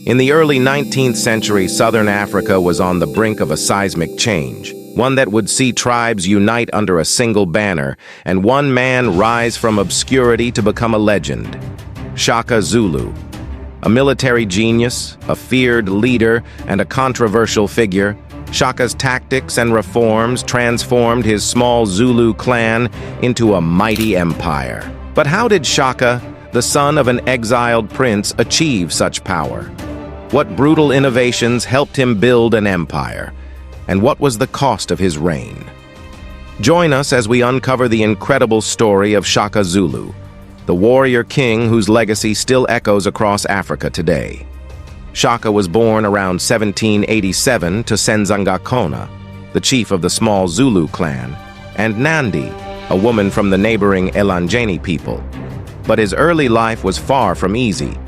In the early 19th century, southern Africa was on the brink of a seismic change, one that would see tribes unite under a single banner and one man rise from obscurity to become a legend. Shaka Zulu. A military genius, a feared leader, and a controversial figure, Shaka's tactics and reforms transformed his small Zulu clan into a mighty empire. But how did Shaka, the son of an exiled prince, achieve such power? What brutal innovations helped him build an empire? And what was the cost of his reign? Join us as we uncover the incredible story of Shaka Zulu, the warrior king whose legacy still echoes across Africa today. Shaka was born around 1787 to Senzangakona, the chief of the small Zulu clan, and Nandi, a woman from the neighboring Elanjeni people. But his early life was far from easy.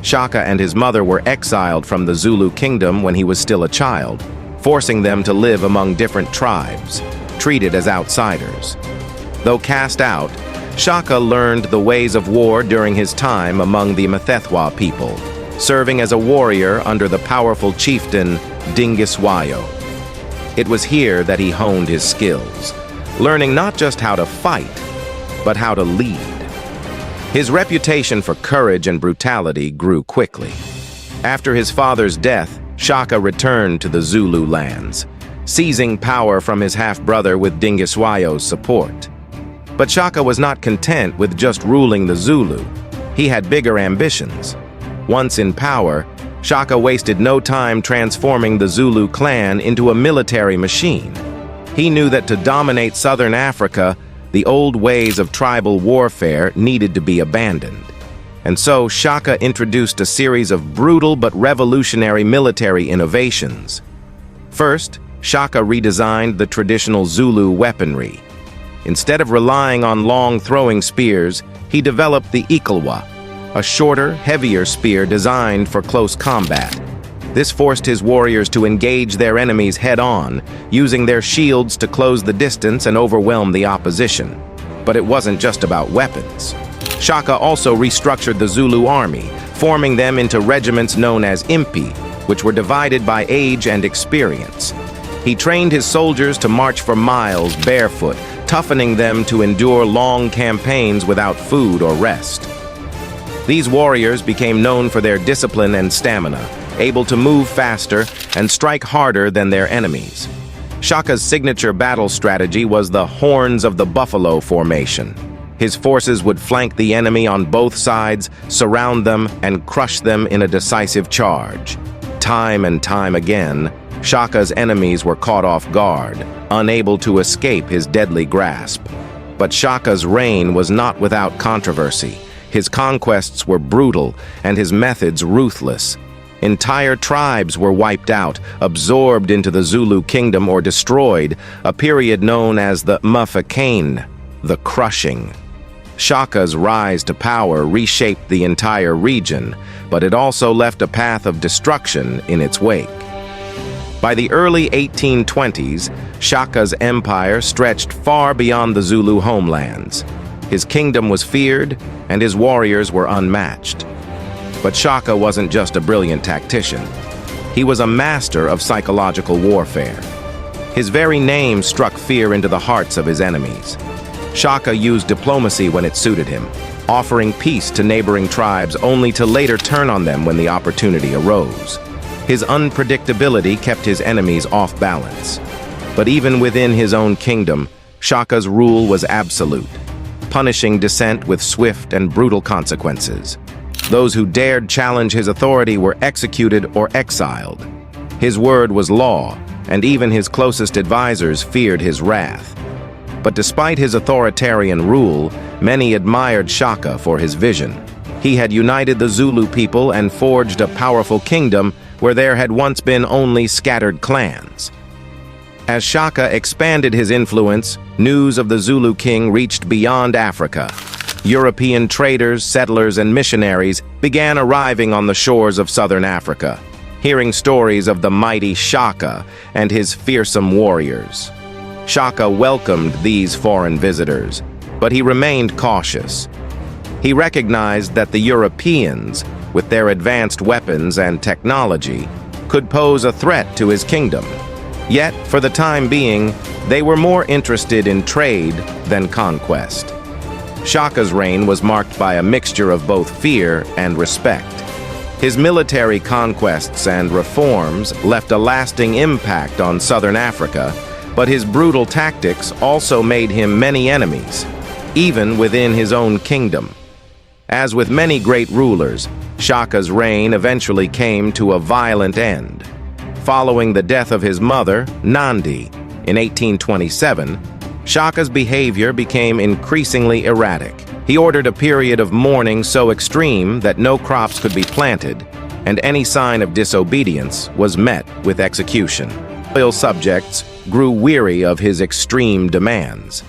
Shaka and his mother were exiled from the Zulu kingdom when he was still a child, forcing them to live among different tribes, treated as outsiders. Though cast out, Shaka learned the ways of war during his time among the Mthethwa people, serving as a warrior under the powerful chieftain Dingiswayo. It was here that he honed his skills, learning not just how to fight, but how to lead. His reputation for courage and brutality grew quickly. After his father's death, Shaka returned to the Zulu lands, seizing power from his half-brother with Dingiswayo's support. But Shaka was not content with just ruling the Zulu. He had bigger ambitions. Once in power, Shaka wasted no time transforming the Zulu clan into a military machine. He knew that to dominate southern Africa, the old ways of tribal warfare needed to be abandoned. And so Shaka introduced a series of brutal but revolutionary military innovations. First, Shaka redesigned the traditional Zulu weaponry. Instead of relying on long throwing spears, he developed the Ikalwa, a shorter, heavier spear designed for close combat. This forced his warriors to engage their enemies head-on, using their shields to close the distance and overwhelm the opposition. But it wasn't just about weapons. Shaka also restructured the Zulu army, forming them into regiments known as Impi, which were divided by age and experience. He trained his soldiers to march for miles barefoot, toughening them to endure long campaigns without food or rest. These warriors became known for their discipline and stamina, able to move faster and strike harder than their enemies. Shaka's signature battle strategy was the Horns of the Buffalo formation. His forces would flank the enemy on both sides, surround them, and crush them in a decisive charge. Time and time again, Shaka's enemies were caught off guard, unable to escape his deadly grasp. But Shaka's reign was not without controversy. His conquests were brutal and his methods ruthless. Entire tribes were wiped out, absorbed into the Zulu kingdom or destroyed, a period known as the Mafeking, the crushing. Shaka's rise to power reshaped the entire region, but it also left a path of destruction in its wake. By the early 1820s, Shaka's empire stretched far beyond the Zulu homelands. His kingdom was feared, and his warriors were unmatched. But Shaka wasn't just a brilliant tactician. He was a master of psychological warfare. His very name struck fear into the hearts of his enemies. Shaka used diplomacy when it suited him, offering peace to neighboring tribes only to later turn on them when the opportunity arose. His unpredictability kept his enemies off balance. But even within his own kingdom, Shaka's rule was absolute, punishing dissent with swift and brutal consequences. Those who dared challenge his authority were executed or exiled. His word was law, and even his closest advisors feared his wrath. But despite his authoritarian rule, many admired Shaka for his vision. He had united the Zulu people and forged a powerful kingdom where there had once been only scattered clans. As Shaka expanded his influence, news of the Zulu king reached beyond Africa. European traders, settlers, and missionaries began arriving on the shores of southern Africa, hearing stories of the mighty Shaka and his fearsome warriors. Shaka welcomed these foreign visitors, but he remained cautious. He recognized that the Europeans, with their advanced weapons and technology, could pose a threat to his kingdom. Yet, for the time being, they were more interested in trade than conquest. Shaka's reign was marked by a mixture of both fear and respect. His military conquests and reforms left a lasting impact on southern Africa, but his brutal tactics also made him many enemies, even within his own kingdom. As with many great rulers, Shaka's reign eventually came to a violent end. Following the death of his mother, Nandi, in 1827, Shaka's behavior became increasingly erratic. He ordered a period of mourning so extreme that no crops could be planted, and any sign of disobedience was met with execution. Loyal subjects grew weary of his extreme demands.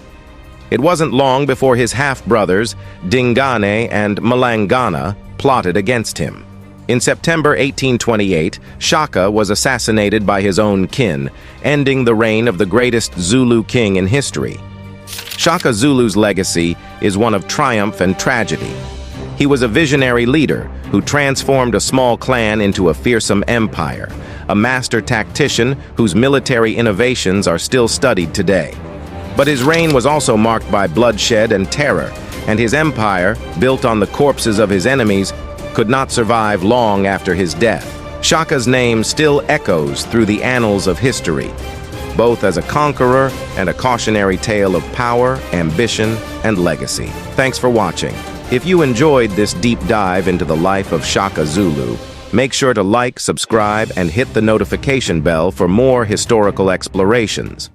It wasn't long before his half-brothers, Dingane and Malangana, plotted against him. In September 1828, Shaka was assassinated by his own kin, ending the reign of the greatest Zulu king in history. Shaka Zulu's legacy is one of triumph and tragedy. He was a visionary leader who transformed a small clan into a fearsome empire, a master tactician whose military innovations are still studied today. But his reign was also marked by bloodshed and terror, and his empire, built on the corpses of his enemies, could not survive long after his death. Shaka's name still echoes through the annals of history, both as a conqueror and a cautionary tale of power, ambition, and legacy. Thanks for watching. If you enjoyed this deep dive into the life of Shaka Zulu, make sure to like, subscribe, and hit the notification bell for more historical explorations.